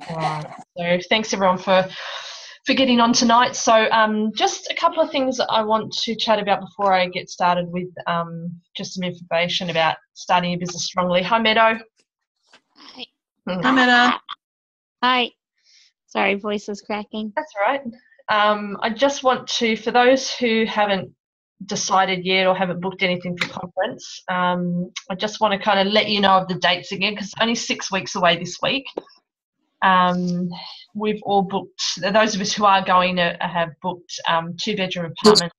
All right. So thanks everyone for getting on tonight. So just a couple of things that I want to chat about before I get started with just some information about starting your business strongly. Hi, Meadow. Hi. Hi, Meadow. Hi. Sorry, voice was cracking. That's all right. I just want to, for those who haven't decided yet or haven't booked anything for conference, I just want to kind of let you know of the dates again, because it's only 6 weeks away this week. We've all booked, those of us who are going to have booked 2-bedroom apartment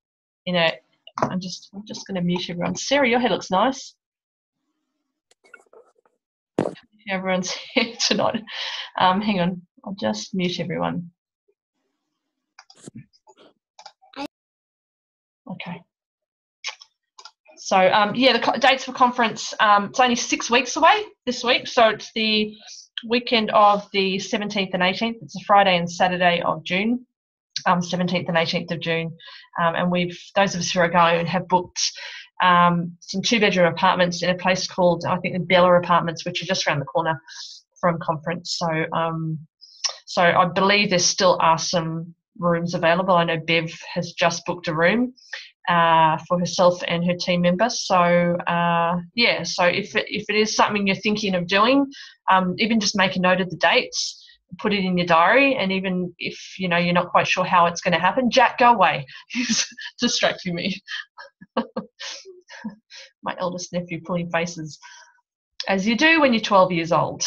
in a, I'm just going to mute everyone. Sarah, your hair looks nice. Everyone's here tonight. Hang on, I'll just mute everyone. Okay. So yeah, the dates for conference, it's only 6 weeks away this week. So it's the weekend of the 17th and 18th. It's a Friday and Saturday of June, 17th and 18th of June. And those of us who are going have booked some 2-bedroom apartments in a place called, I think, the Bella Apartments, which are just around the corner from conference. So so I believe there still are some rooms available. I know Bev has just booked a room for herself and her team member. So yeah, so if it is something you're thinking of doing, even just make a note of the dates, put it in your diary, and even if you're not quite sure how it's going to happen, Jack, go away. He's distracting me. My eldest nephew pulling faces, as you do when you're 12 years old.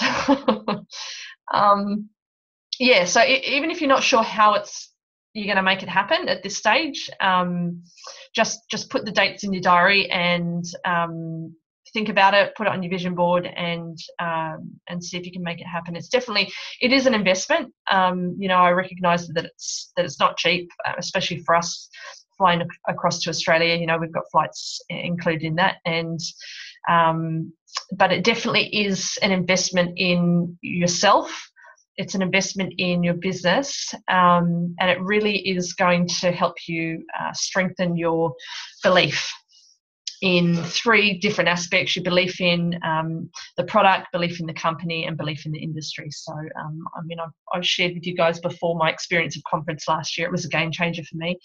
Yeah, so even if you're not sure how you're going to make it happen at this stage, just put the dates in your diary and think about it, put it on your vision board, and see if you can make it happen. It is an investment. I recognise that it's not cheap, especially for us flying across to Australia. We've got flights included in that, and but it definitely is an investment in yourself. It's an investment in your business, and it really is going to help you strengthen your belief in 3 different aspects: your belief in the product, belief in the company, and belief in the industry. So, I've shared with you guys before my experience of conference last year. It was a game changer for me,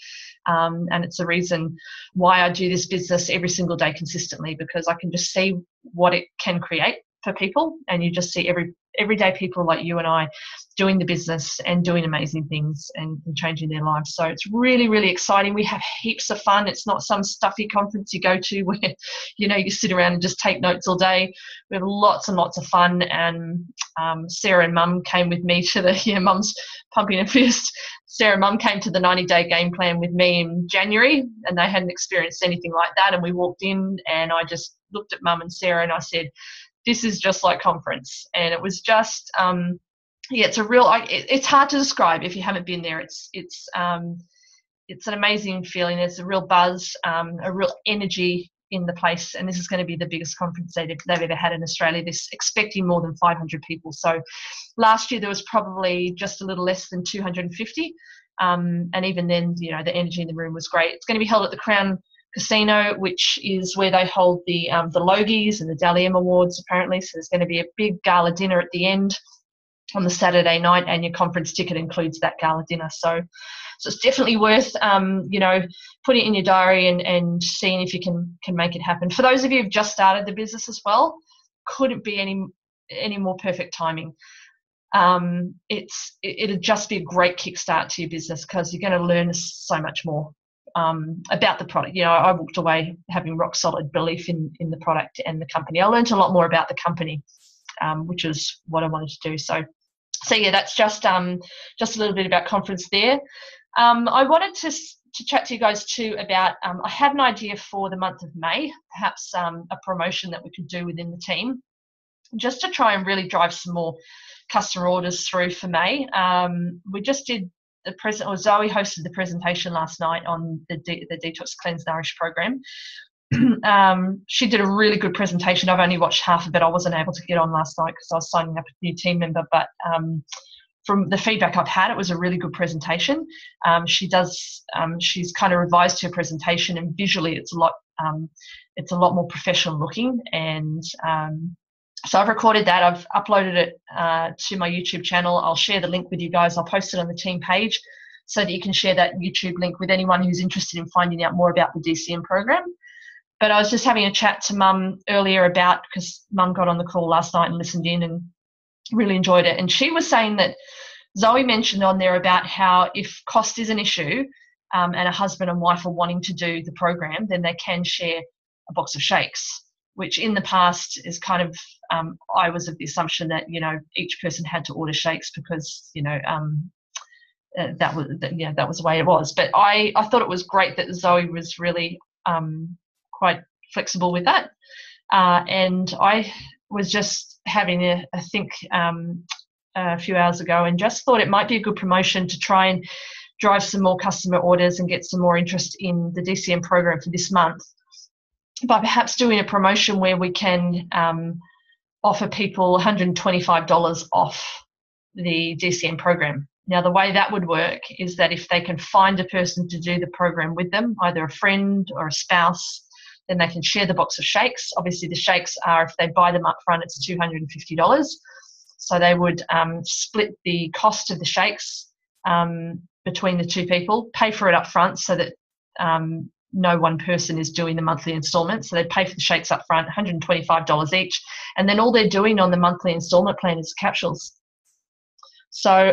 and it's the reason why I do this business every single day consistently, because I can just see what it can create for people, and you just see everyday people like you and I doing the business and doing amazing things and changing their lives. So it's really, really exciting. We have heaps of fun. It's not some stuffy conference you go to where, you sit around and just take notes all day. We have lots and lots of fun. And Sarah and Mum came with me to Mum's pumping her fist. Sarah and Mum came to the 90-day game plan with me in January, and they hadn't experienced anything like that. And we walked in, and I just looked at Mum and Sarah and I said, this is just like conference. And it was just, it's it's hard to describe if you haven't been there. It's an amazing feeling. There's a real buzz, a real energy in the place. And this is going to be the biggest conference they've ever had in Australia. They're expecting more than 500 people. So last year there was probably just a little less than 250. And even then, the energy in the room was great. It's going to be held at the Crown Casino, which is where they hold the Logies and the Dally M Awards, apparently. So there's going to be a big gala dinner at the end on the Saturday night, and your conference ticket includes that gala dinner. So it's definitely worth putting it in your diary and seeing if you can make it happen. For those of you who've just started the business as well, couldn't be any more perfect timing. It'll just be a great kickstart to your business, because you're going to learn so much more about the product. I walked away having rock solid belief in the product and the company. I learned a lot more about the company, which is what I wanted to do. So yeah, that's just a little bit about conference there. I wanted to chat to you guys too about, I had an idea for the month of May, perhaps a promotion that we could do within the team, just to try and really drive some more customer orders through for May. We just did Zoe hosted the presentation last night on the Detox Cleanse Nourish program. She did a really good presentation. I've only watched half of it. I wasn't able to get on last night because I was signing up a new team member, but from the feedback I've had, it was a really good presentation. She's kind of revised her presentation, and visually it's a lot more professional looking, and So I've recorded that. I've uploaded it to my YouTube channel. I'll share the link with you guys. I'll post it on the team page so that you can share that YouTube link with anyone who's interested in finding out more about the DCN program. But I was just having a chat to Mum earlier about, because Mum got on the call last night and listened in and really enjoyed it. And she was saying that Zoe mentioned on there about how if cost is an issue and a husband and wife are wanting to do the program, then they can share a box of shakes, which in the past is kind of, I was of the assumption that, each person had to order shakes because, that was the way it was. But I thought it was great that Zoe was really quite flexible with that. And I was just having a think a few hours ago and just thought it might be a good promotion to try and drive some more customer orders and get some more interest in the DCN program for this month by perhaps doing a promotion where we can offer people $125 off the DCN program. Now, the way that would work is that if they can find a person to do the program with them, either a friend or a spouse, then they can share the box of shakes. Obviously, the shakes are, if they buy them up front, it's $250. So they would split the cost of the shakes between the two people, pay for it up front so that no one person is doing the monthly instalment. So they pay for the shakes up front, $125 each. And then all they're doing on the monthly instalment plan is capsules. So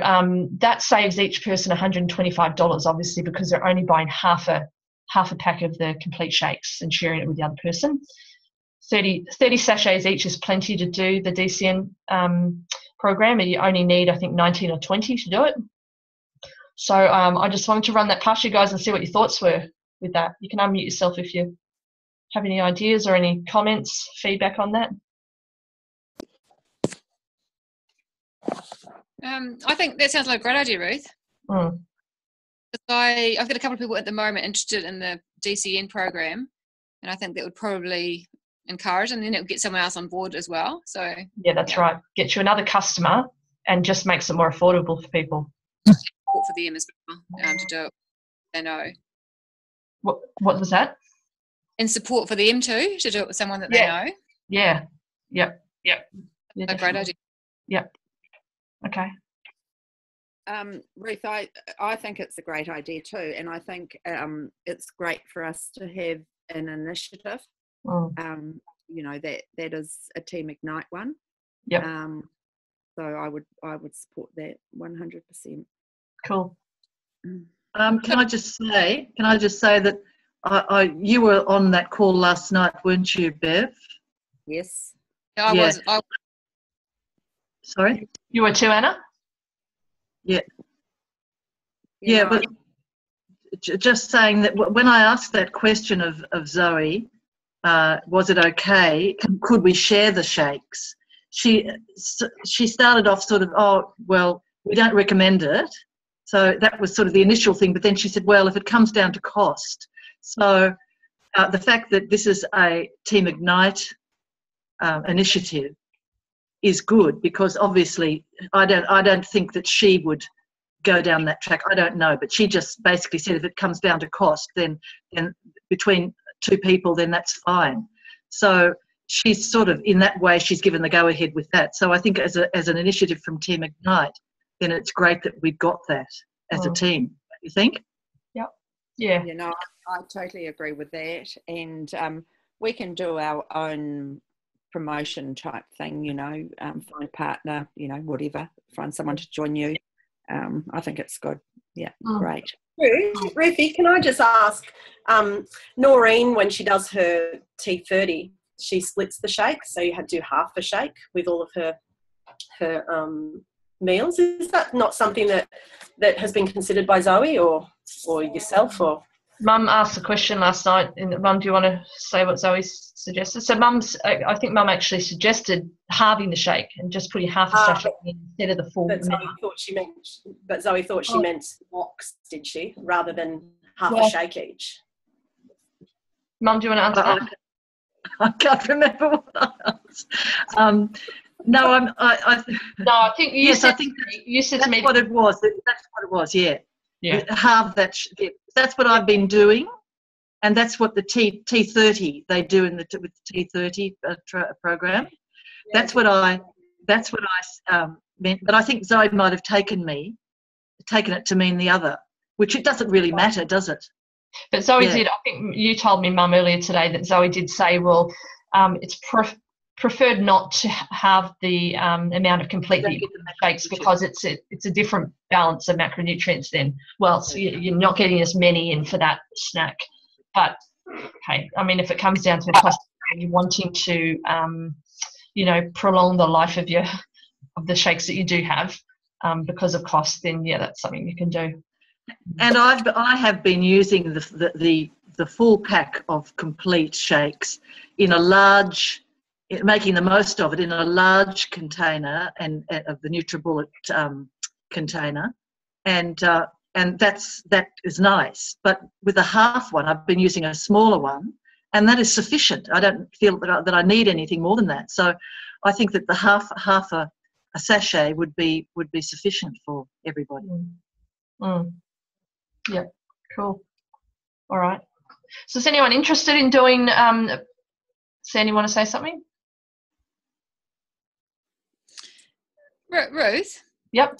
that saves each person $125, obviously, because they're only buying half a pack of the complete shakes and sharing it with the other person. 30 sachets each is plenty to do the DCN program, and you only need, I think, 19 or 20 to do it. So I just wanted to run that past you guys and see what your thoughts were with that. You can unmute yourself if you have any ideas or any comments, feedback on that. I think that sounds like a great idea, Ruth. I've got a couple of people at the moment interested in the DCN program, and I think that would probably encourage, and then it would get someone else on board as well. So yeah, that's right. Get you another customer and just makes it more affordable for people. For them as well to do it. They know. What was that? And support for them too to do it with someone that they know. Yeah. Yep. A great idea. Yep. Okay. Ruth, I think it's a great idea too, and I think it's great for us to have an initiative. That is a Team Ignite one. Yep. So I would support that 100%. Cool. Can I just say that you were on that call last night, weren't you, Bev? Yes. I was. Sorry? You were too, Anna? Yeah. Yeah, but just saying that when I asked that question of Zoe, was it okay? Could we share the shakes? She started off sort of, oh, well, we don't recommend it. So that was sort of the initial thing. But then she said, well, if it comes down to cost. So the fact that this is a Team Ignite initiative is good, because obviously I don't think that she would go down that track. I don't know, but she just basically said if it comes down to cost, then between two people, then that's fine. So she's sort of, in that way, she's given the go ahead with that. So I think as an initiative from Team Ignite, then it's great that we've got that as a team. You think? Yep. Yeah. I totally agree with that. And we can do our own promotion type thing, find a partner, whatever, find someone to join you. I think it's good. Yeah, great. Ruthie, can I just ask, Noreen, when she does her T30, she splits the shake, so you had to do half a shake with all of her meals. Is that not something that has been considered by Zoe or yourself? Or Mum asked the question last night. Mum, do you want to say what Zoe suggested? So I think Mum actually suggested halving the shake and just putting half a sachet in instead of the full. But Zoe thought she meant box, did she, rather than half a shake each? Mum, do you want to answer that? I can't remember what I asked. No, I think you said. I think you said that's to me what it was. That's what it was. Yeah. Yeah. Halve that. That's what I've been doing, and that's what the T30 they do with the T30 program. That's what I meant. But I think Zoe might have taken it to mean the other, which it doesn't really matter, does it? But Zoe Yeah. did. I think you told me, Mum, earlier today that Zoe did say, well, it's preferred not to have the amount of complete that you put in the shakes because it's a different balance of macronutrients then. Well, so you're not getting as many in for that snack. But, hey, I mean, if it comes down to a customer and you're wanting to, prolong the life of the shakes that you do have because of cost, then, yeah, that's something you can do. And I have been using the full pack of complete shakes in a large, making the most of it in a large container and of the NutriBullet container, and that is nice. But with the half one, I've been using a smaller one, and that is sufficient. I don't feel that I need anything more than that. So I think that the half a sachet would be sufficient for everybody. Yeah, cool. All right. So is anyone interested in doing, Sandy, want to say something? Ruth? Yep.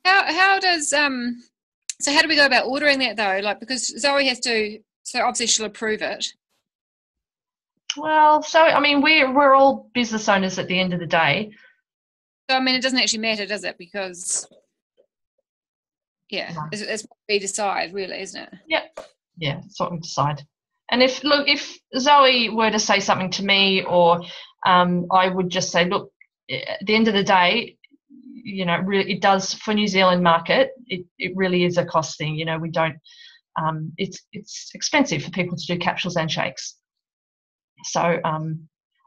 How does, so how do we go about ordering that though? Like, because Zoe has to, so obviously she'll approve it. Well, so, I mean, we're all business owners at the end of the day. So, I mean, it doesn't actually matter, does it? Because, yeah, No. it's what we decide, really, isn't it? Yeah, it's what we decide. And if Zoe were to say something to me, or I would just say, look, at the end of the day, it does, for New Zealand market, it really is a cost thing. We don't, it's expensive for people to do capsules and shakes. So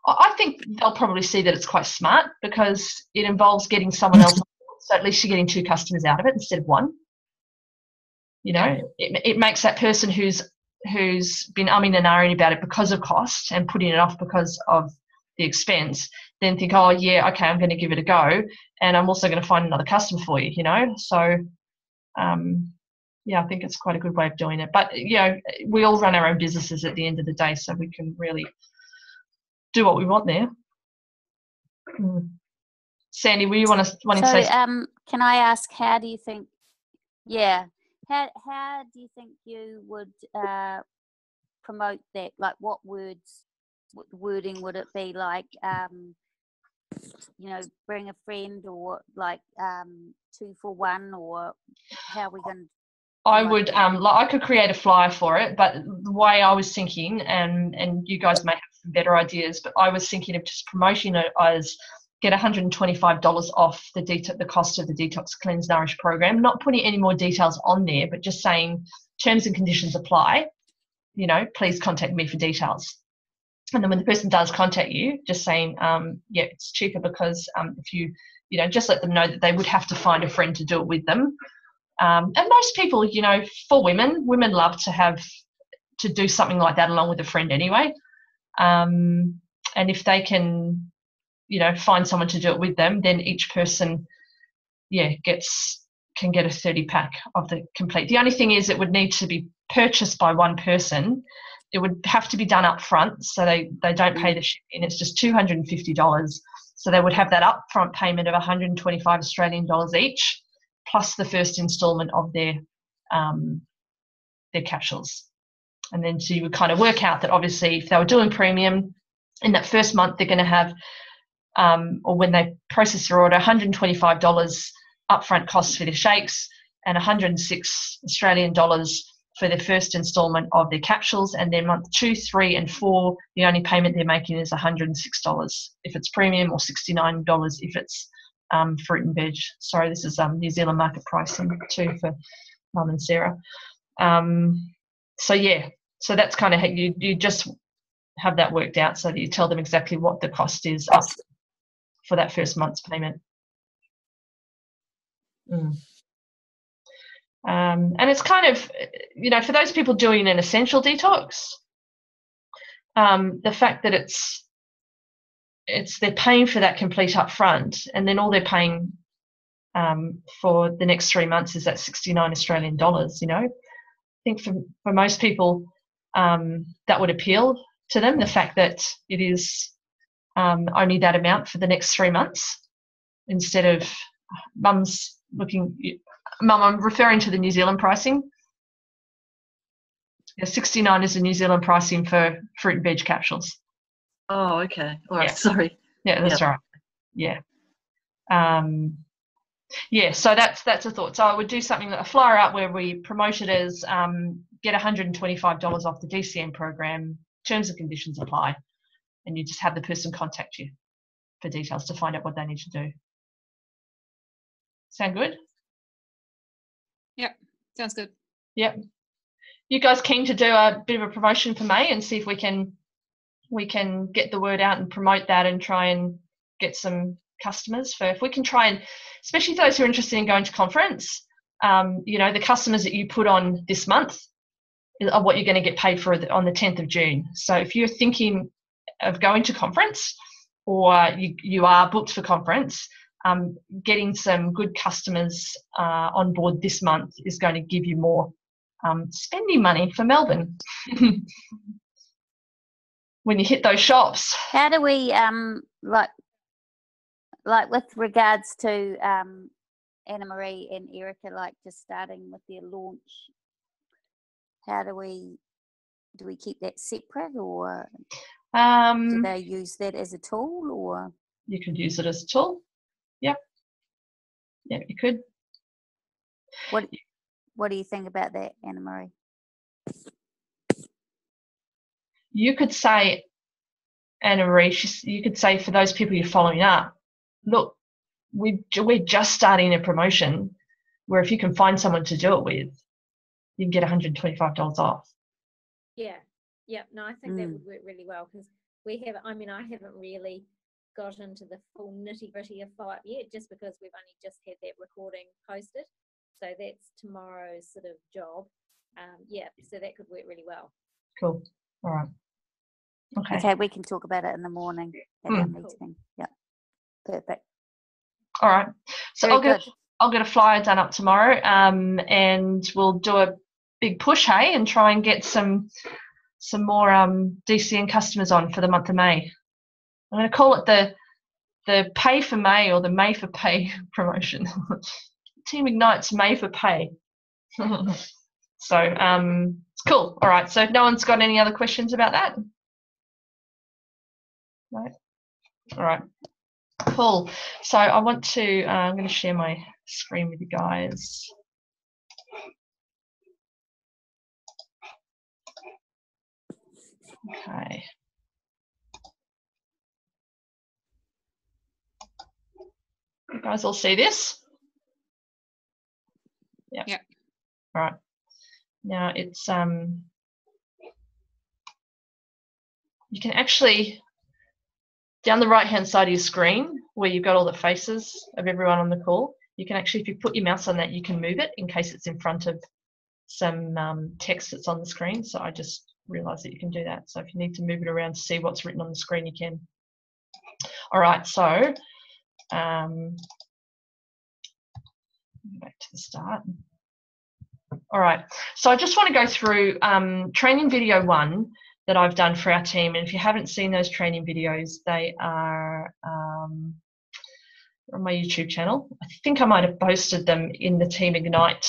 I think they'll probably see that it's quite smart because it involves getting someone else on board. So at least you're getting 2 customers out of it instead of 1. It makes that person who's been umming and ahhing about it because of cost and putting it off because of the expense, then think, oh yeah, okay, I'm going to give it a go, and I'm also going to find another customer for you. So yeah, I think it's quite a good way of doing it. But we all run our own businesses at the end of the day, so we can really do what we want there. Sandy, were you wanting to say something? Can I ask, how do you think, how do you think you would promote that? Like, what wording would it be? Like, bring a friend, or like 2 for 1, or how are we going to? I would, I could create a flyer for it, but the way I was thinking, and you guys may have some better ideas, but I was thinking of just promoting it as get $125 off the cost of the Detox Cleanse Nourish program, not putting any more details on there, but just saying terms and conditions apply, please contact me for details. And then when the person does contact you, just saying, it's cheaper because if you just let them know that they would have to find a friend to do it with them. And most people, for women love to do something like that along with a friend anyway. And if they can, find someone to do it with them, then each person, can get a 30 pack of the complete. The only thing is it would need to be purchased by one person. It would have to be done up front, so they don't pay the shipping. It's just $250. So they would have that upfront payment of 125 Australian dollars each, plus the first instalment of their capsules. And then so you would kind of work out that obviously if they were doing premium, in that first month they're going to have, or when they process their order, $125 upfront costs for their shakes and 106 Australian dollars for their first instalment of their capsules. And then month 2, 3 and 4, the only payment they're making is $106 if it's premium, or $69 if it's fruit and veg. Sorry, this is New Zealand market pricing too for Mum and Sarah. So that's kind of how you just have that worked out, so that you tell them exactly what the cost is up for that first month's payment. And it's kind of, for those people doing an essential detox, the fact that they're paying for that complete up front, and then all they're paying for the next 3 months is that 69 Australian dollars. I think for most people that would appeal to them, the fact that it is only that amount for the next 3 months instead of Mum, I'm referring to the New Zealand pricing. Yeah, 69 is the New Zealand pricing for fruit and veg capsules. Oh, okay. All right. Yeah. Sorry. Yeah, that's right. Yeah. Yeah, so that's a thought. So I would do something like a flyer out where we promote it as get $125 off the DCN program, terms and conditions apply, and you just have the person contact you for details to find out what they need to do. Sound good? Yep, sounds good. Yep. You guys keen to do a bit of a promotion for May and see if we can get the word out and promote that and try and get some customers for, if we can try and, especially those who are interested in going to conference, you know, the customers that you put on this month are what you're going to get paid for on the 10th of June. So if you're thinking of going to conference or you are booked for conference, getting some good customers on board this month is going to give you more spending money for Melbourne when you hit those shops. How do we like with regards to Anna Marie and Erica, like just starting with their launch? How do we keep that separate, or do they use that as a tool, or you could use it as a tool? Yep. Yeah, you could. What do you think about that, Anna Marie? You could say, Anna Marie, you could say for those people you're following up, look, we're just starting a promotion where if you can find someone to do it with, you can get $125 off. Yeah. No, I think that would work really well, because I haven't really got into the full nitty-gritty of follow-up yet, just because we've only just had that recording posted. So that's tomorrow's sort of job. So that could work really well. Cool. All right. Okay, we can talk about it in the morning at our meeting. Cool. Yeah. Perfect. All right. So I'll get a flyer done up tomorrow, and we'll do a big push, hey, and try and get some more DCN customers on for the month of May. I'm going to call it the Pay for May, or the May for Pay promotion. Team Ignite's May for Pay. So cool. All right. So if no one's got any other questions about that? No. All right. Cool. So I want to, I'm going to share my screen with you guys. Okay. You guys all see this? Yeah. Yeah. All right. Now it's you can actually, down the right hand side of your screen where you've got all the faces of everyone on the call, you can actually, if you put your mouse on that, you can move it in case it's in front of some text that's on the screen. So I just realized that you can do that. So if you need to move it around to see what's written on the screen, you can. All right, so back to the start. All right, so I just want to go through training video 1 that I've done for our team. And if you haven't seen those training videos, they are on my YouTube channel. I think I might have posted them in the Team Ignite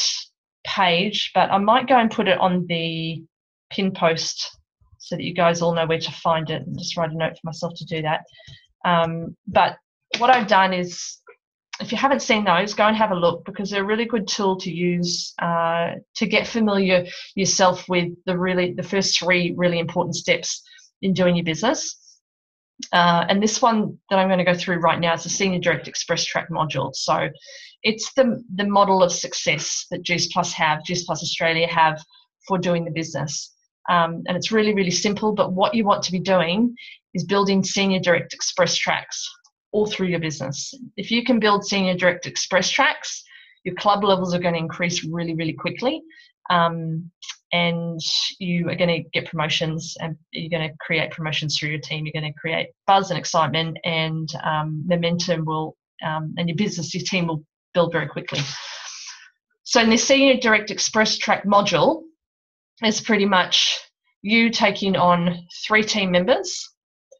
page, but I might go and put it on the pin post so that you guys all know where to find it, and just write a note for myself to do that. But what I've done is, if you haven't seen those, go and have a look, because they're a really good tool to use to get familiar yourself with the first 3 really important steps in doing your business. And this one that I'm going to go through right now is the Senior Direct Express Track module. So it's the model of success that Juice Plus Australia have for doing the business. And it's really, really simple, but what you want to be doing is building Senior Direct Express tracks all through your business. If you can build Senior Direct Express tracks, your club levels are going to increase really, really quickly. And you are going to get promotions, and you're going to create promotions through your team. You're going to create buzz and excitement, and momentum will, and your business, your team will build very quickly. So in the Senior Direct Express Track module, it's pretty much you taking on 3 team members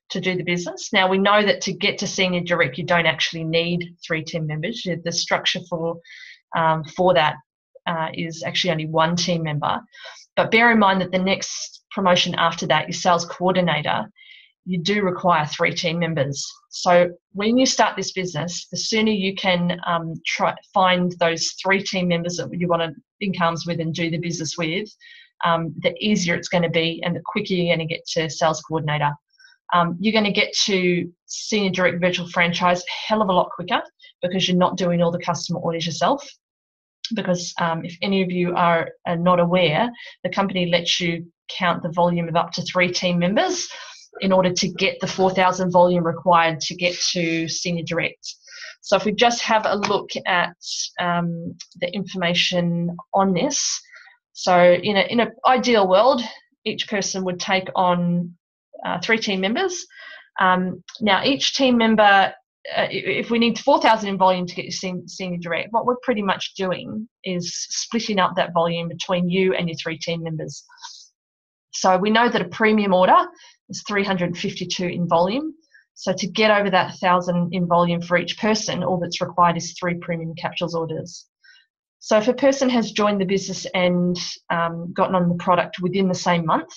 to do the business. Now, we know that to get to senior direct, you don't actually need 3 team members. The structure for that is actually only 1 team member. But bear in mind that the next promotion after that, your sales coordinator, you do require 3 team members. So when you start this business, the sooner you can find those 3 team members that you want to incomes with and do the business with, the easier it's going to be and the quicker you're going to get to sales coordinator. You're going to get to senior direct virtual franchise a hell of a lot quicker because you're not doing all the customer orders yourself. Because if any of you are not aware, the company lets you count the volume of up to 3 team members in order to get the 4,000 volume required to get to senior direct. So if we just have a look at the information on this, so in an ideal world, each person would take on 3 team members. Now each team member, if we need 4,000 in volume to get you senior direct, what we're pretty much doing is splitting up that volume between you and your 3 team members. So we know that a premium order is 352 in volume. So to get over that 1,000 in volume for each person, all that's required is 3 premium capsules orders. So if a person has joined the business and gotten on the product within the same month,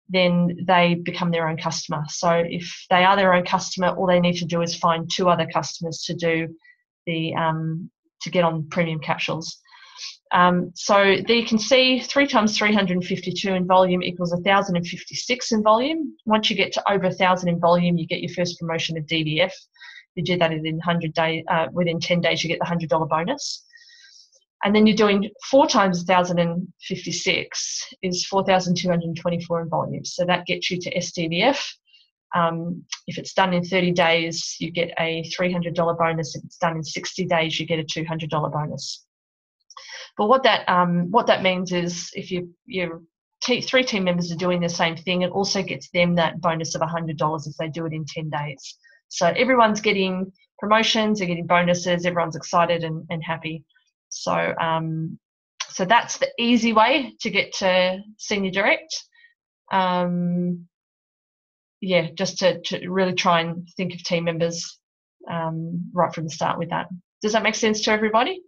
then they become their own customer. So if they are their own customer, all they need to do is find 2 other customers to do the to get on premium capsules. So there you can see 3 times 352 in volume equals 1,056 in volume. Once you get to over 1,000 in volume, you get your first promotion of DVF. You do that within 100 days. Within 10 days, you get the $100 bonus. And then you're doing 4 times 1,056 is 4,224 in volume. So that gets you to SDVF. If it's done in 30 days, you get a $300 bonus. If it's done in 60 days, you get a $200 bonus. But what that means is if your 3 team members are doing the same thing, it also gets them that bonus of $100 if they do it in 10 days. So everyone's getting promotions, they're getting bonuses, everyone's excited and happy. So so that's the easy way to get to senior direct. Yeah, just to really try and think of team members right from the start with that. Does that make sense to everybody?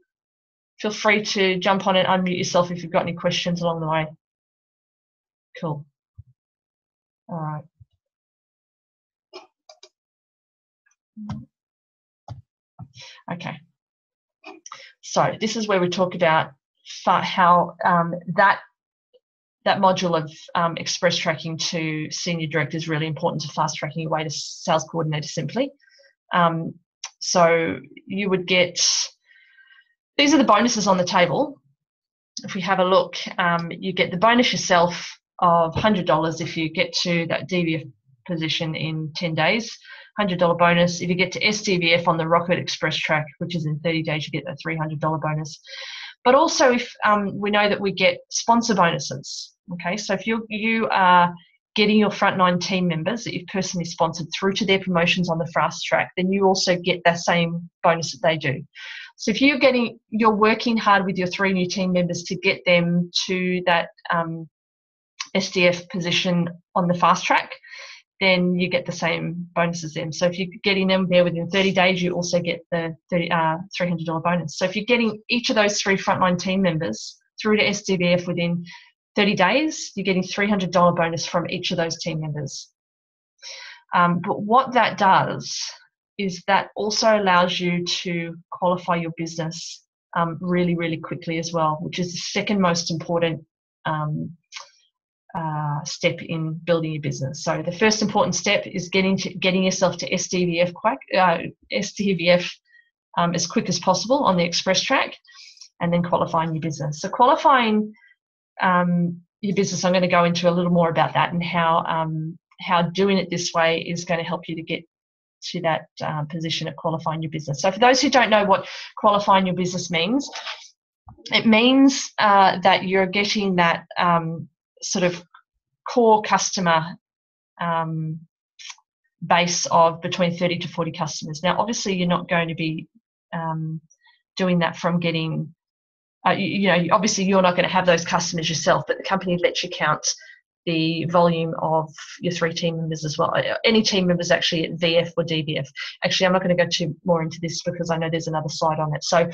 Feel free to jump on and unmute yourself if you've got any questions along the way. Cool. All right. Okay. So this is where we talk about how that module of express tracking to senior direct is really important to fast tracking your way to sales coordinator simply. So you would get, these are the bonuses on the table. If we have a look, you get the bonus yourself of $100 if you get to that DVF position in 10 days, $100 bonus. If you get to SDVF on the Rocket Express track, which is in 30 days, you get a $300 bonus. But also if we know that we get sponsor bonuses, okay? So if you are getting your frontline team members that you've personally sponsored through to their promotions on the fast track, then you also get that same bonus that they do. So if you're working hard with your 3 new team members to get them to that SDF position on the fast track, then you get the same bonus as them. So if you're getting them there within 30 days, you also get the $300 bonus. So if you're getting each of those 3 frontline team members through to SDVF within 30 days, you're getting $300 bonus from each of those team members. But what that does is that also allows you to qualify your business really, really quickly as well, which is the second most important step in building your business. So the first important step is getting yourself to SDVF as quick as possible on the express track, and then qualifying your business. So qualifying your business, I'm going to go into a little more about that and how doing it this way is going to help you to get to that position of qualifying your business. So for those who don't know what qualifying your business means, it means that you're getting that sort of core customer base of between 30 to 40 customers. Now, obviously, you're not going to be doing that from getting, obviously you're not going to have those customers yourself, but the company lets you count the volume of your 3 team members as well. Any team members actually at VF or DVF. Actually, I'm not going to go too more into this because I know there's another slide on it. So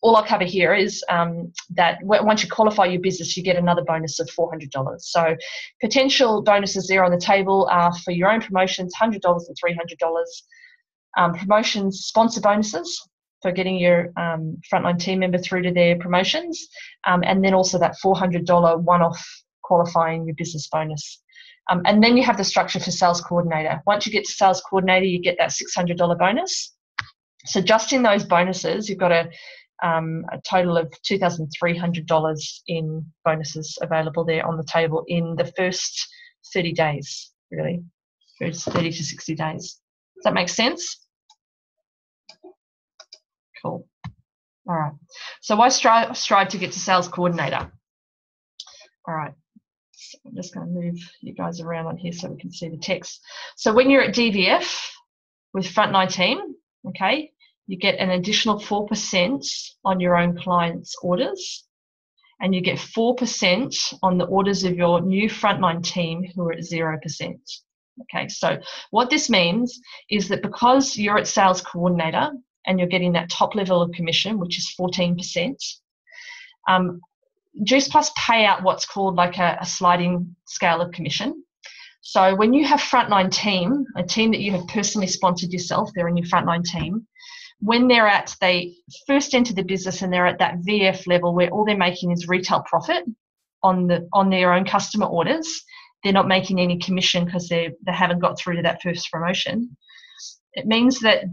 all I'll cover here is that once you qualify your business, you get another bonus of $400. So potential bonuses there on the table are for your own promotions, $100 and $300. Promotions, sponsor bonuses for getting your frontline team member through to their promotions, and then also that $400 one-off qualifying your business bonus. And then you have the structure for sales coordinator. Once you get to sales coordinator, you get that $600 bonus. So just in those bonuses, you've got a total of $2,300 in bonuses available there on the table in the first 30 days, really, first 30 to 60 days. Does that make sense? Cool. All right. So why strive to get to sales coordinator? All right. So I'm just going to move you guys around on here so we can see the text. So when you're at DVF with frontline team, okay, you get an additional 4% on your own clients' orders, and you get 4% on the orders of your new frontline team who are at 0%. Okay, so what this means is that because you're at sales coordinator and you're getting that top level of commission, which is 14%, Juice Plus pay out what's called like a sliding scale of commission. So when you have frontline team, a team that you have personally sponsored yourself, they're in your frontline team, when they first enter the business and they're at that VF level where all they're making is retail profit on their own customer orders, they're not making any commission because they haven't got through to that first promotion. It means that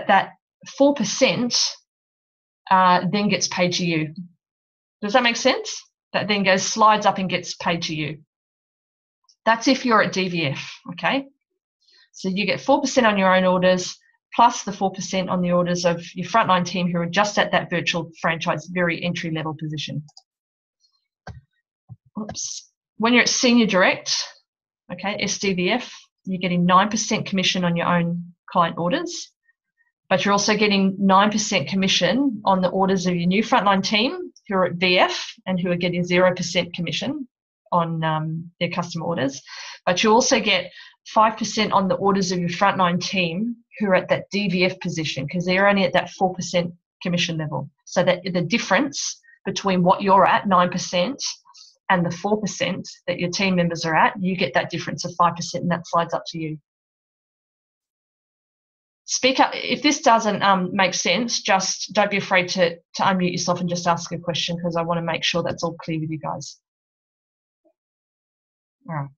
that 4% then gets paid to you. Does that make sense? That then slides up and gets paid to you. That's if you're at DVF, okay? So you get 4% on your own orders plus the 4% on the orders of your frontline team who are just at that virtual franchise, very entry level position. Oops. When you're at senior direct, okay, SDVF, you're getting 9% commission on your own client orders, but you're also getting 9% commission on the orders of your new frontline team who are at VF and who are getting 0% commission on their customer orders. But you also get 5% on the orders of your frontline team who are at that DVF position because they're only at that 4% commission level. So that the difference between what you're at, 9%, and the 4% that your team members are at, you get that difference of 5% and that slides up to you. Speak up. If this doesn't make sense, just don't be afraid to unmute yourself and just ask a question because I want to make sure that's all clear with you guys. All right.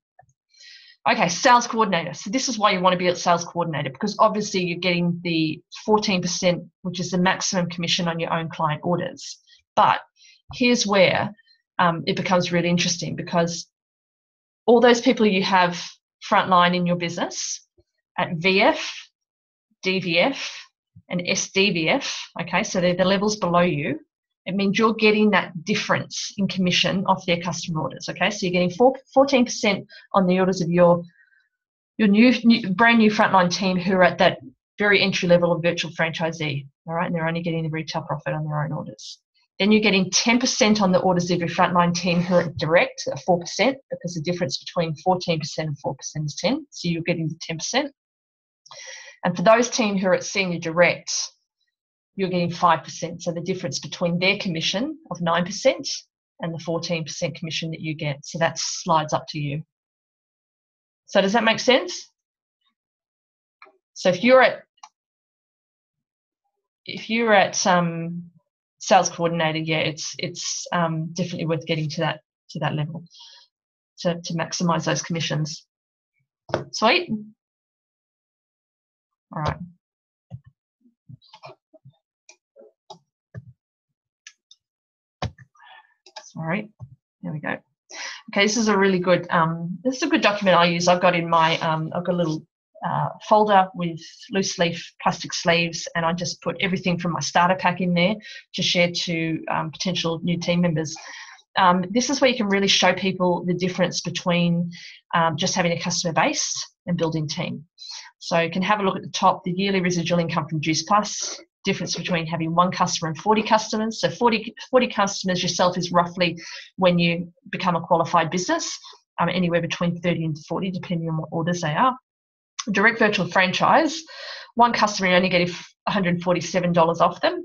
Okay, sales coordinator. So this is why you want to be a sales coordinator because obviously you're getting the 14%, which is the maximum commission on your own client orders. But here's where it becomes really interesting because all those people you have frontline in your business at VF, DVF, and SDVF, okay, so they're the levels below you. It means you're getting that difference in commission off their customer orders, okay? So you're getting 14% on the orders of your brand new frontline team who are at that very entry level of virtual franchisee, all right? And they're only getting the retail profit on their own orders. Then you're getting 10% on the orders of your frontline team who are at direct at 4% because the difference between 14% and 4% is 10, so you're getting the 10%. And for those teams who are at senior direct, you're getting 5%. So the difference between their commission of 9% and the 14% commission that you get. So that slides up to you. So does that make sense? So if you're at sales coordinator, yeah, it's definitely worth getting to that level to maximize those commissions. Sweet. All right. Sorry, there we go. Okay, this is a really good document I use. I've got in my I've got a little folder with loose leaf plastic sleeves, and I just put everything from my starter pack in there to share to potential new team members. This is where you can really show people the difference between just having a customer base and building team. So you can have a look at the top, the yearly residual income from Juice Plus. difference between having 1 customer and 40 customers. So 40 customers yourself is roughly when you become a qualified business, anywhere between 30 and 40, depending on what orders they are. Direct virtual franchise, 1 customer, you only get $147 off them,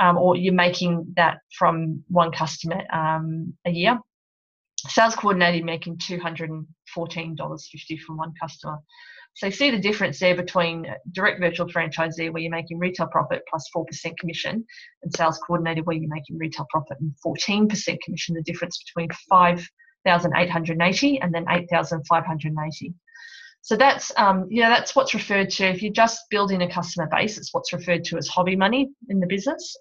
or you're making that from 1 customer a year. Sales coordinator, you're making $214.50 from 1 customer. So you see the difference there between direct virtual franchisee, where you're making retail profit plus 4% commission, and sales coordinator, where you're making retail profit and 14% commission, the difference between $5,880 and then $8,580. So that's that's what's referred to. If you're just building a customer base, it's what's referred to as hobby money in the business.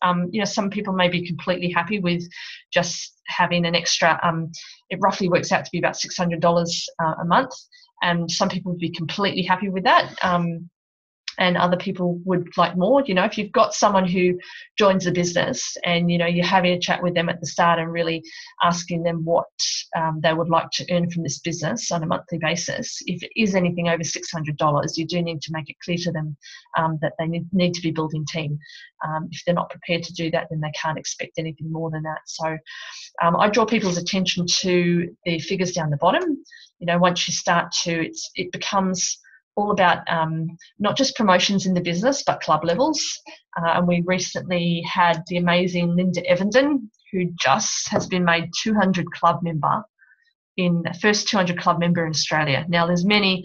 Some people may be completely happy with just having an extra. It roughly works out to be about $600 a month, and some people would be completely happy with that. And other people would like more. If you've got someone who joins the business and, you're having a chat with them at the start and really asking them what they would like to earn from this business on a monthly basis, if it is anything over $600, you do need to make it clear to them that they need to be building team. If they're not prepared to do that, then they can't expect anything more than that. So I draw people's attention to the figures down the bottom. Once you start to, it becomes all about not just promotions in the business, but club levels. And we recently had the amazing Linda Evenden, who just has been made 200 club member, in the first 200 club member in Australia. Now, there's many,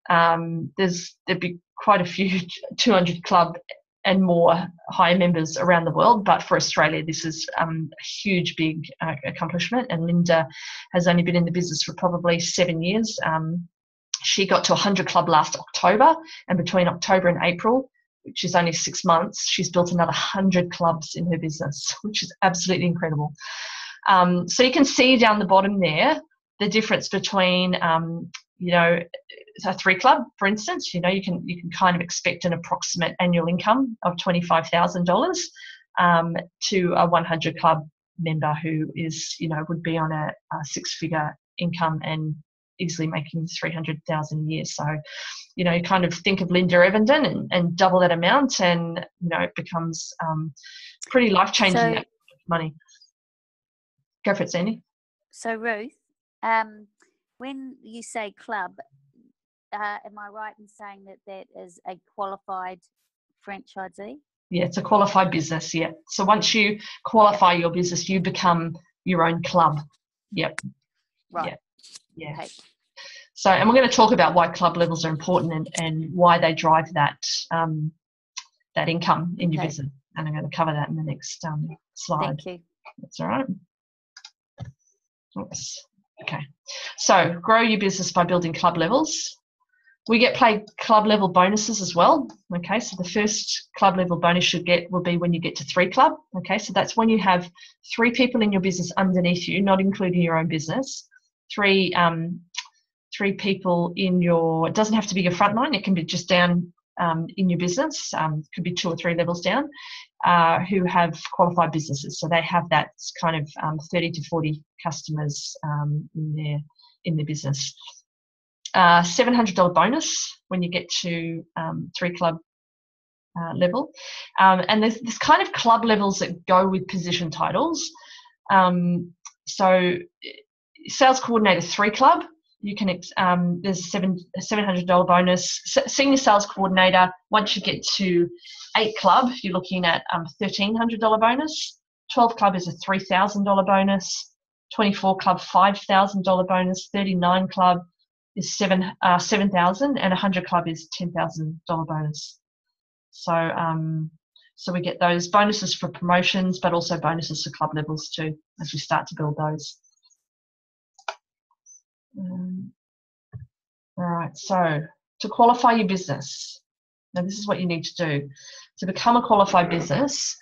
there'd be quite a few 200 club and more high members around the world, but for Australia, this is a huge, big accomplishment. And Linda has only been in the business for probably 7 years. She got to 100 club last October, and between October and April, which is only 6 months, she's built another 100 clubs in her business, which is absolutely incredible. So you can see down the bottom there the difference between, a 3 club, for instance. You can kind of expect an approximate annual income of $25,000 to a 100 club member who is, would be on a 6-figure income and easily making 300,000 a year. So, you kind of think of Linda Evenden and double that amount, and it becomes pretty life-changing money. Go for it, Sandy. So Ruth, when you say club, am I right in saying that is a qualified franchisee? Yeah, it's a qualified business. Yeah. So once you qualify your business, you become your own club. Yep. Right. Yeah. Okay. So, and we're going to talk about why club levels are important and why they drive that that income in your business. And I'm going to cover that in the next slide. Thank you. That's all right. Oops. Okay. So, grow your business by building club levels. We get paid club level bonuses as well. Okay, so the first club level bonus will be when you get to 3 club. Okay, so that's when you have 3 people in your business underneath you, not including your own business. 3 people in your, it doesn't have to be your front line, it can be just down in your business, could be 2 or 3 levels down, who have qualified businesses. So they have that kind of 30 to 40 customers in their business. $700 bonus when you get to 3 club level. And there's kind of club levels that go with position titles. So sales coordinator 3 club, you can there's a $700 bonus. Senior sales coordinator, once you get to 8 club, you're looking at $1,300 bonus. 12 club is a $3,000 bonus. 24 club, $5,000 bonus. 39 club is $7,000, and 100 club is $10,000 bonus. So we get those bonuses for promotions, but also bonuses for club levels too, as we start to build those. All right, so to qualify your business, now this is what you need to do. To become a qualified business,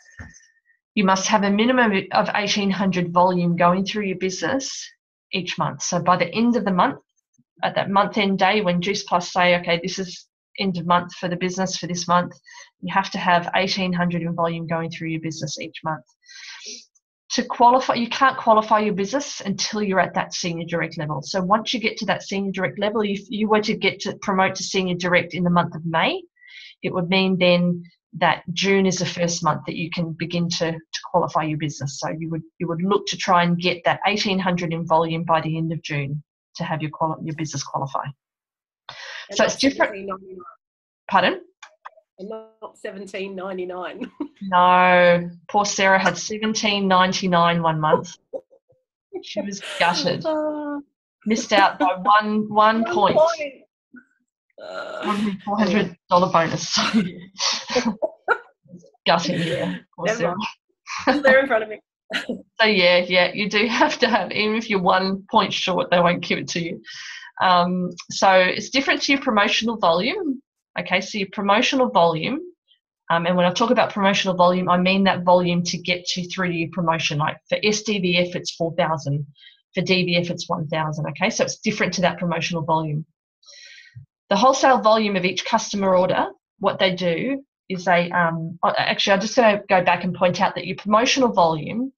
you must have a minimum of 1,800 volume going through your business each month. So by the end of the month, at that month end day when Juice Plus say, okay, this is end of month for the business for this month, you have to have 1,800 in volume going through your business each month. To qualify, you can't qualify your business until you're at that senior direct level. So once you get to that senior direct level, if you were to get to promote to senior direct in the month of May, it would mean then that June is the first month that you can begin to qualify your business. So you would look to try and get that 1,800 in volume by the end of June to have your business qualify. And so it's different. $17.99. Pardon? And not $17.99. No, poor Sarah had $17.99 one month. She was gutted. Missed out by one point. $400 bonus. Gutting, yeah. Never. They're in front of me. So yeah, you do have to have, even if you're 1 point short, they won't give it to you. So it's different to your promotional volume. Okay, so your promotional volume, and when I talk about promotional volume, I mean that volume to get you through to your promotion. Like for SDVF, it's 4,000. For DVF, it's 1,000. Okay, so it's different to that promotional volume. The wholesale volume of each customer order, what they do is they, actually, I'm just going to go back and point out that your promotional volume,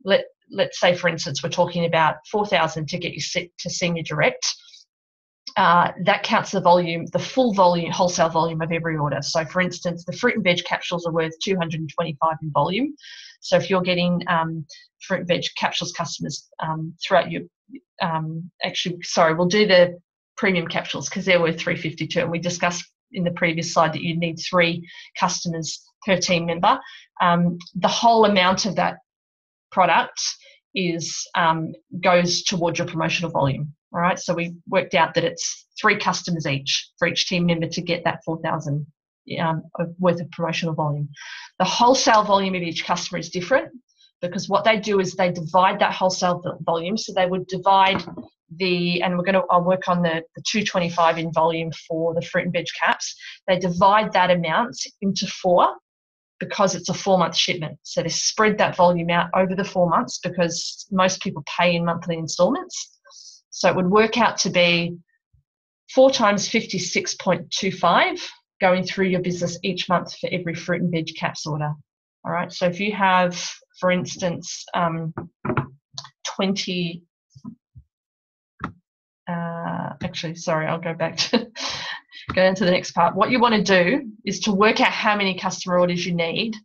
let's say, for instance, we're talking about 4,000 to get you to senior direct. That counts the volume, the full volume, wholesale volume of every order. So, for instance, the fruit and veg capsules are worth 225 in volume. So, if you're getting fruit and veg capsules customers throughout your, we'll do the premium capsules because they're worth 352, and we discussed in the previous slide that you need 3 customers per team member. The whole amount of that product goes towards your promotional volume. All right, so we worked out that it's 3 customers each for each team member to get that 4,000 worth of promotional volume. The wholesale volume of each customer is different because what they do is they divide that wholesale volume. So they would divide I'll work on the 225 in volume for the fruit and veg caps. They divide that amount into 4 because it's a 4-month shipment. So they spread that volume out over the 4 months because most people pay in monthly installments. So it would work out to be 4 times 56.25 going through your business each month for every fruit and veg caps order. All right. So if you have, for instance, 20. I'll go back to go into the next part. What you want to do is to work out how many customer orders you need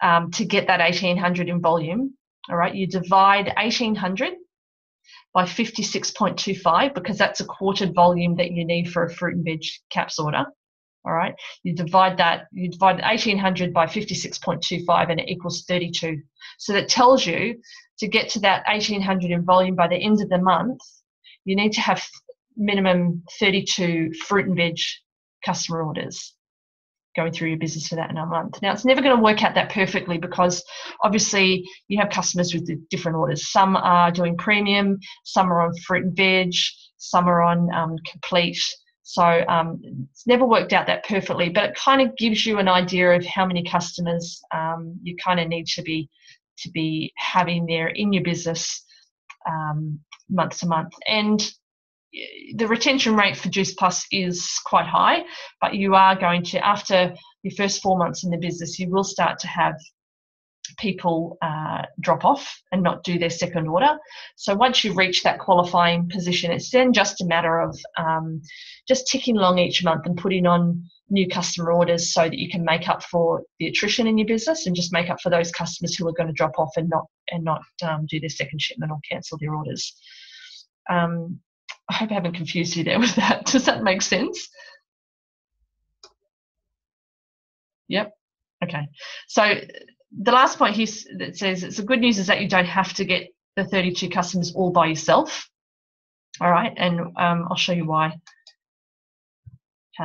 to get that 1,800 in volume. All right. You divide 1,800 by 56.25 because that's a quartered volume that you need for a fruit and veg caps order. All right, you divide 1,800 by 56.25 and it equals 32. So that tells you to get to that 1,800 in volume by the end of the month, you need to have minimum 32 fruit and veg customer orders going through your business for that in a month. Now, it's never going to work out that perfectly because obviously you have customers with different orders. Some are doing premium, some are on fruit and veg, some are on complete. So it's never worked out that perfectly, but it kind of gives you an idea of how many customers you kind of need to be having there in your business month to month. And the retention rate for Juice Plus is quite high, but you are going to, after your first 4 months in the business, you will start to have people drop off and not do their second order. So once you reach that qualifying position, it's then just a matter of just ticking along each month and putting on new customer orders so that you can make up for the attrition in your business and just make up for those customers who are going to drop off and not do their second shipment or cancel their orders. I hope I haven't confused you there with that. Does that make sense? Yep. Okay. So the last point here that says it's the good news is that you don't have to get the 32 customers all by yourself. All right. And I'll show you how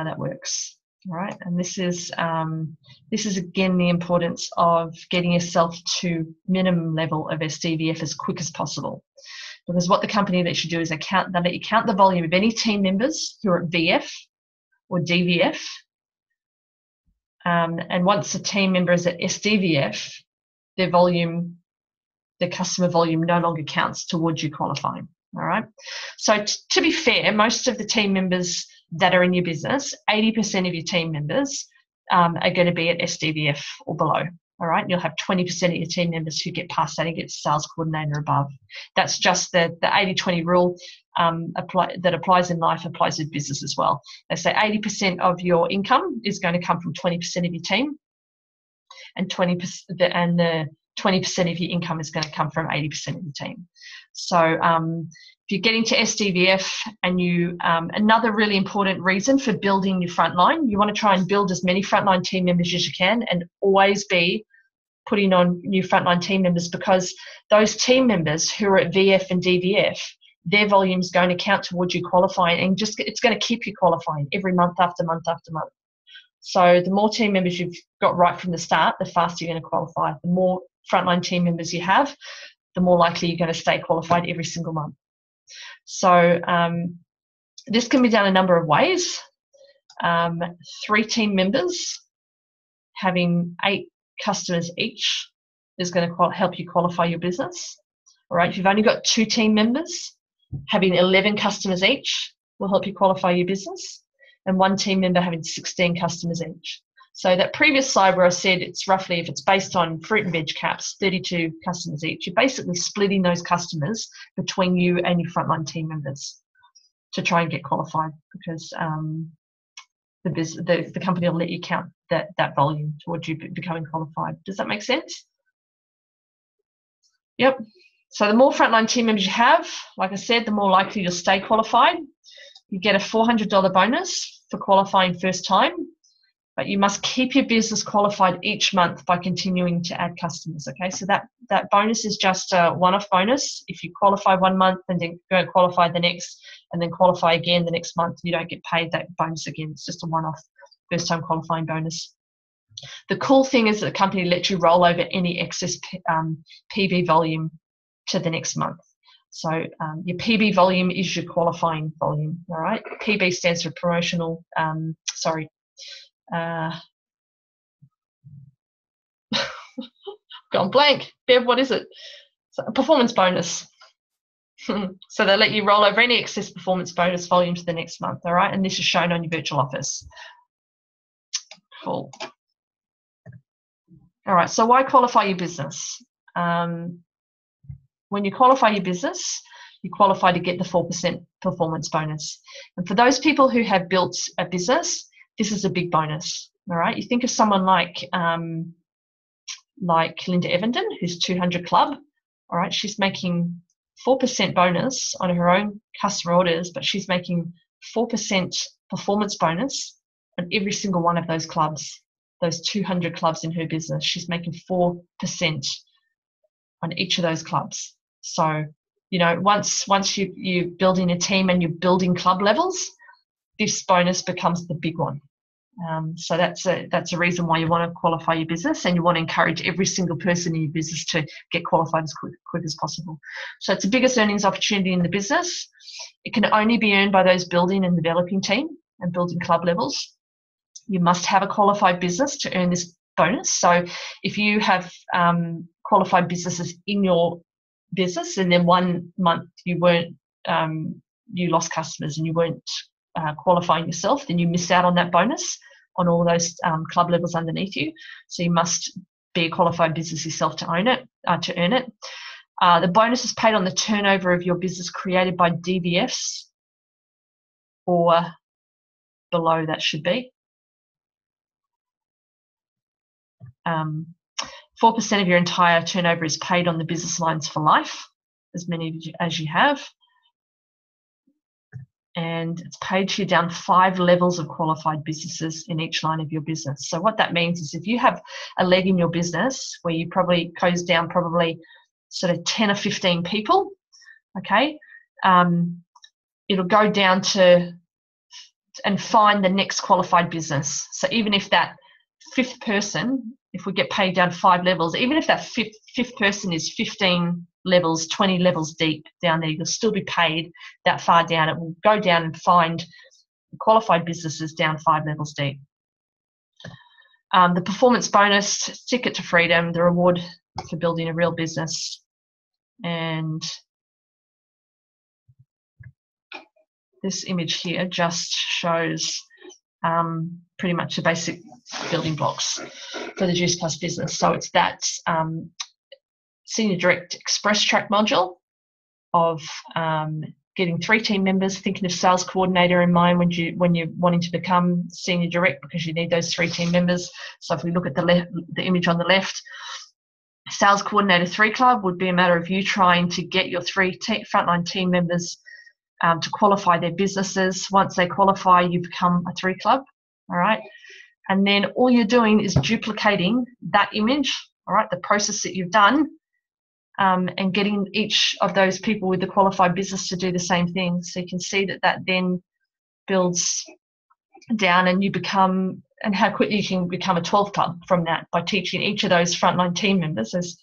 that works. All right. And this is again the importance of getting yourself to minimum level of SDVF as quick as possible. Because what the company lets you do is they let you count the volume of any team members who are at VF or DVF. And once a team member is at SDVF, their customer volume no longer counts towards you qualifying. All right. So to be fair, most of the team members that are in your business, 80% of your team members are going to be at SDVF or below. All right, you'll have 20% of your team members who get past that and get sales coordinator above. That's just the 80-20 rule that applies in life, applies in business as well. They say 80% of your income is going to come from 20% of your team, and 20% of your income is going to come from 80% of your team. So if you're getting to SDVF, and another really important reason for building your frontline, you want to try and build as many frontline team members as you can, and always be putting on new frontline team members, because those team members who are at VF and DVF, their volume is going to count towards you qualifying, and it's going to keep you qualifying every month after month after month. So the more team members you've got right from the start, the faster you're going to qualify. The more frontline team members you have, the more likely you're going to stay qualified every single month. So this can be done a number of ways. 3 team members having 8 customers each is going to help you qualify your business. All right, if you've only got 2 team members, having 11 customers each will help you qualify your business, and 1 team member having 16 customers each. So that previous slide where I said it's roughly, if it's based on fruit and veg caps, 32 customers each, you're basically splitting those customers between you and your frontline team members to try and get qualified, because the company will let you count that volume towards you becoming qualified. Does that make sense? Yep. So the more frontline team members you have, like I said, the more likely you'll stay qualified. You get a $400 bonus for qualifying first time, but you must keep your business qualified each month by continuing to add customers. Okay, so that bonus is just a one-off bonus. If you qualify one month and then go qualify the next, and then qualify again the next month, you don't get paid that bonus again. It's just a one-off first-time qualifying bonus. The cool thing is that the company lets you roll over any excess PV volume to the next month. So your PB volume is your qualifying volume, all right? PB stands for promotional, gone blank. Bev, what is it? So, a performance bonus. So they let you roll over any excess performance bonus volume to the next month, all right? And this is shown on your virtual office. Cool. All right, so why qualify your business? When you qualify your business, you qualify to get the 4% performance bonus. And for those people who have built a business, this is a big bonus, all right? You think of someone like Linda Evenden, who's 200 Club, all right? She's making 4% bonus on her own customer orders, but she's making 4% performance bonus on every single one of those clubs, those 200 clubs in her business. She's making 4% on each of those clubs. So, you know, once you're building a team and you're building club levels, this bonus becomes the big one. So that's a reason why you want to qualify your business, and you want to encourage every single person in your business to get qualified as quick as possible. So it's the biggest earnings opportunity in the business. It can only be earned by those building and developing team and building club levels. You must have a qualified business to earn this bonus. So if you have qualified businesses in your business, and then 1 month you weren't, you lost customers and you weren't qualifying yourself, then you miss out on that bonus on all those club levels underneath you. So you must be a qualified business yourself to own it, to earn it. The bonus is paid on the turnover of your business created by DVFs or below, that should be. 4% of your entire turnover is paid on the business lines for life, as many as you have. And it's paid to you down 5 levels of qualified businesses in each line of your business. So what that means is if you have a leg in your business where you probably goes down probably sort of 10 or 15 people, okay, it'll go down to and find the next qualified business. So even if that 5th person, if we get paid down 5 levels, even if that fifth person is 15 levels, 20 levels deep down there, you'll still be paid that far down. It will go down and find qualified businesses down 5 levels deep. The performance bonus, ticket to freedom, the reward for building a real business. And this image here just shows pretty much the basic building blocks for the Juice Plus business. So it's that Senior Direct Express Track module of getting 3 team members, thinking of sales coordinator in mind when you're wanting to become Senior Direct, because you need those 3 team members. So if we look at the image on the left, Sales Coordinator 3 Club would be a matter of you trying to get your 3 frontline team members to qualify their businesses. Once they qualify, you become a 3 Club, all right? And then all you're doing is duplicating that image, all right, the process that you've done, and getting each of those people with the qualified business to do the same thing. So you can see that then builds down, and you become, and how quickly you can become a 12 Club from that by teaching each of those frontline team members, those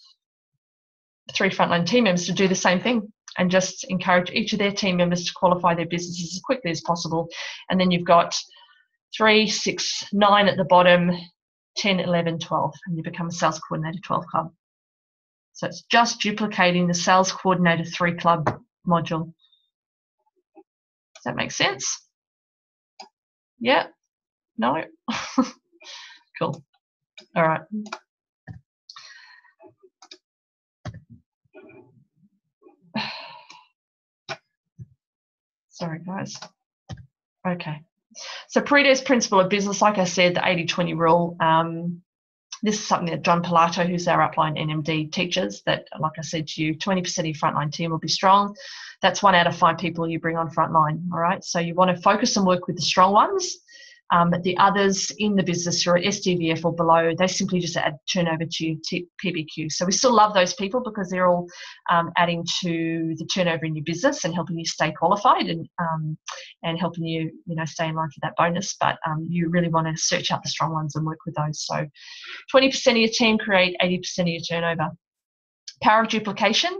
3 frontline team members, to do the same thing, and just encourage each of their team members to qualify their businesses as quickly as possible. And then you've got 3, 6, 9 at the bottom, 10, 11, 12, and you become a Sales Coordinator 12 Club. So it's just duplicating the Sales Coordinator 3 Club module. Does that make sense? Yeah? No? Cool. All right. Sorry, guys. Okay. So Pareto's principle of business, like I said, the 80-20 rule. This is something that John Pilato, who's our upline NMD, teaches, that, like I said to you, 20% of your frontline team will be strong. That's 1 out of 5 people you bring on frontline, all right? So you want to focus and work with the strong ones. The others in the business who are at SDVF or below, they simply just add turnover to your PBQ. So we still love those people because they're all adding to the turnover in your business and helping you stay qualified and helping you, stay in line for that bonus. But you really want to search out the strong ones and work with those. So 20% of your team create 80% of your turnover. Power of duplication.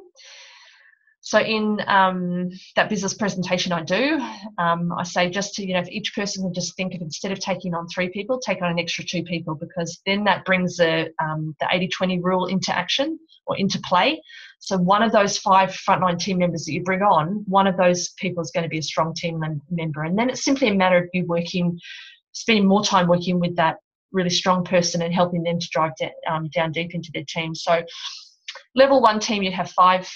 So in that business presentation I do, I say just to, if each person can just think of, instead of taking on 3 people, take on an extra 2 people, because then that brings the 80-20 rule into action or into play. So one of those 5 frontline team members that you bring on, one of those people is going to be a strong team member. And then it's simply a matter of you spending more time working with that really strong person and helping them to drive down deep into their team. So level 1 team, you'd have 5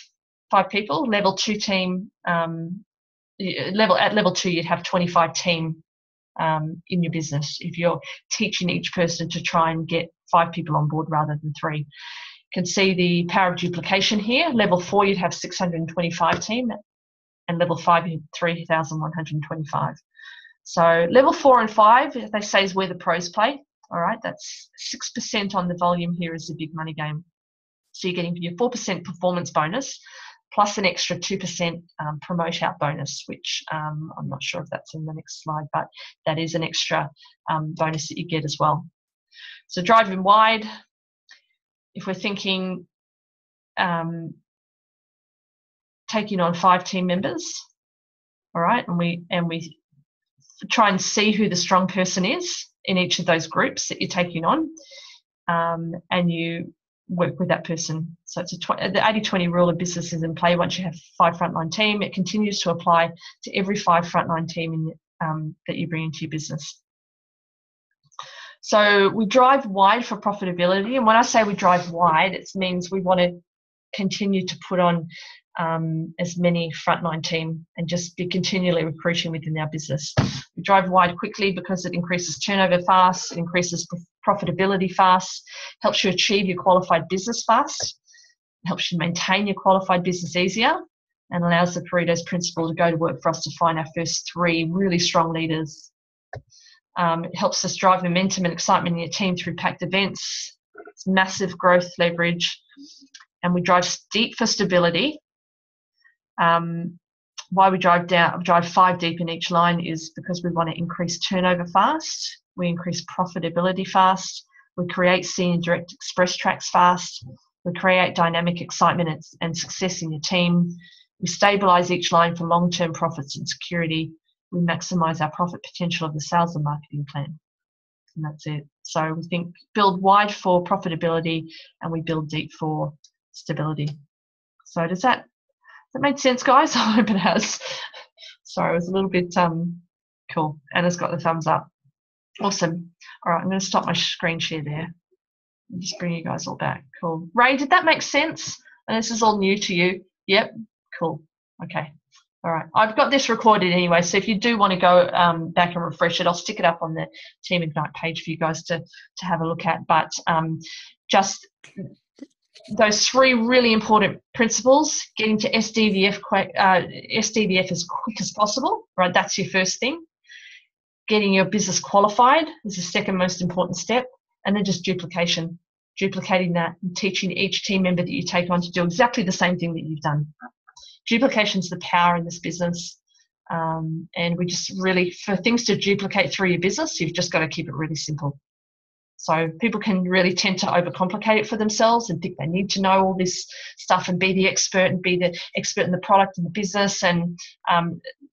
people. Level 2 team, at level 2, you'd have 25 team in your business if you're teaching each person to try and get 5 people on board rather than 3. You can see the power of duplication here. Level 4, you'd have 625 team, and level 5, you have 3,125. So level 4 and 5, they say, is where the pros play. All right, that's 6% on the volume here is the big money game. So you're getting your 4% performance bonus, plus an extra 2% promote out bonus, which I'm not sure if that's in the next slide, but that is an extra bonus that you get as well. So driving wide, if we're thinking taking on 5 team members, all right, and we try and see who the strong person is in each of those groups that you're taking on, and you work with that person. So it's the 80-20 rule of business is in play. Once you have 5 frontline team, it continues to apply to every 5 frontline team that you bring into your business. So we drive wide for profitability, and when I say we drive wide, it means we want to continue to put on as many frontline team and just be continually recruiting within our business. We drive wide quickly because it increases turnover fast, it increases profitability fast, helps you achieve your qualified business fast, helps you maintain your qualified business easier, and allows the Pareto's principle to go to work for us to find our first 3 really strong leaders. It helps us drive momentum and excitement in your team through packed events. It's massive growth leverage, and we drive deep for stability. Why we drive 5 deep in each line is because we want to increase turnover fast, we increase profitability fast, we create Senior Direct Express Tracks fast, we create dynamic excitement and success in your team, we stabilise each line for long-term profits and security, we maximise our profit potential of the sales and marketing plan. And that's it. So we think build wide for profitability and we build deep for stability. So does that make sense, guys? I hope it has. Sorry, it was a little bit cool. Anna's got the thumbs up. Awesome. All right, I'm going to stop my screen share there. And just bring you guys all back. Cool. Ray, did that make sense? And this is all new to you. Yep. Cool. Okay. All right. I've got this recorded anyway, so if you do want to go back and refresh it, I'll stick it up on the Team Ignite page for you guys to have a look at. But just those 3 really important principles: getting to SDVF as quick as possible. Right. That's your first thing. Getting your business qualified is the second most important step. And then just duplicating that and teaching each team member that you take on to do exactly the same thing that you've done. Duplication is the power in this business. And we just really, for things to duplicate through your business, you've just got to keep it really simple. So people can really tend to overcomplicate it for themselves and think they need to know all this stuff and be the expert and be the expert in the product and the business. And,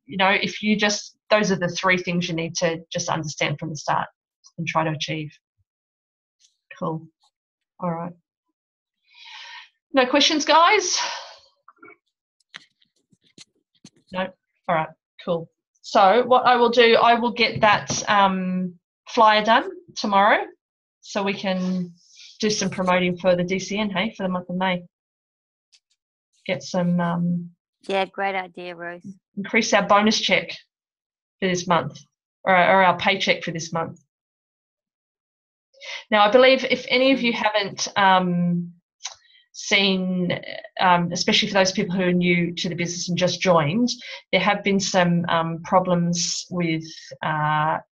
if you just, those are the 3 things you need to just understand from the start and try to achieve. Cool. All right. No questions, guys? No? All right. Cool. So what I will do, I will get that flyer done tomorrow so we can do some promoting for the DCN, hey, for the month of May. Get some... yeah, great idea, Ruth. Increase our bonus check for this month, or our paycheck for this month. Now, I believe if any of you haven't seen, especially for those people who are new to the business and just joined, there have been some problems with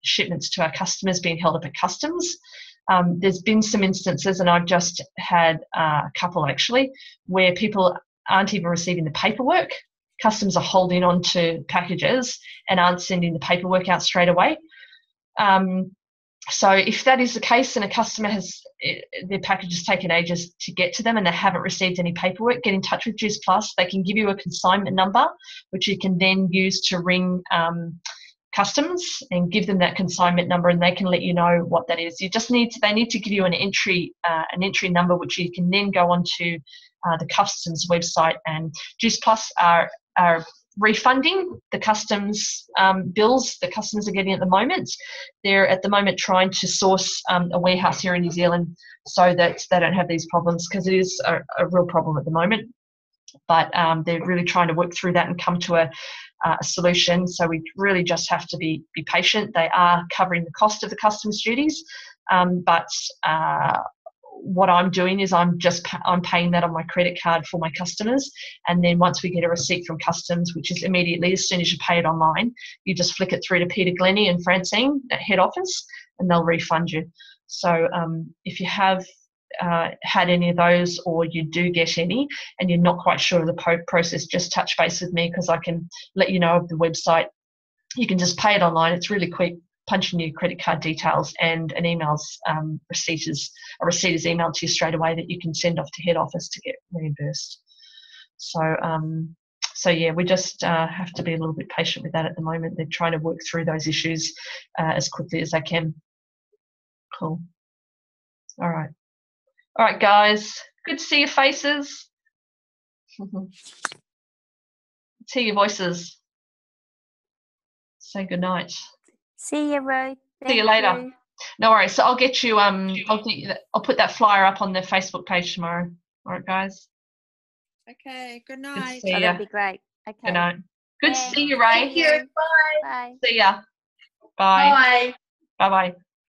shipments to our customers being held up at customs. There's been some instances, and I've just had a couple actually, where people aren't even receiving the paperwork. Customs are holding on to packages and aren't sending the paperwork out straight away. So if that is the case and a customer has their package has taken ages to get to them and they haven't received any paperwork, get in touch with Juice Plus. They can give you a consignment number, which you can then use to ring customs and give them that consignment number, and they can let you know what that is. They need to give you an entry number, which you can then go onto the customs website, and Juice Plus are refunding the customs bills the customers are getting at the moment. They're at the moment trying to source a warehouse here in New Zealand so that they don't have these problems, because it is a real problem at the moment. But they're really trying to work through that and come to a solution. So we really just have to be patient. They are covering the cost of the customs duties, but what I'm doing is I'm paying that on my credit card for my customers, and then once we get a receipt from customs, which is immediately as soon as you pay it online, you just flick it through to Peter Glennie and Francine at head office, and they'll refund you. So if you have had any of those, or you do get any and you're not quite sure of the process, just touch base with me, because I can let you know of the website. You can just pay it online. It's really quick. Punch in your credit card details, and an receipt is emailed to you straight away that you can send off to head office to get reimbursed. So yeah, we just have to be a little bit patient with that at the moment. They're trying to work through those issues as quickly as they can. Cool. All right, guys. Good to see your faces. See your voices. Say good night. See you, Ruth. See you later. No worries. So I'll get you. I'll put that flyer up on the Facebook page tomorrow. All right, guys. Okay. Good Good night. to see ya. That'd be great. Okay. Good night. Good to Thanks. see you, Ray. Thank you. Bye. Bye. See ya. Bye. Bye. Bye. Bye.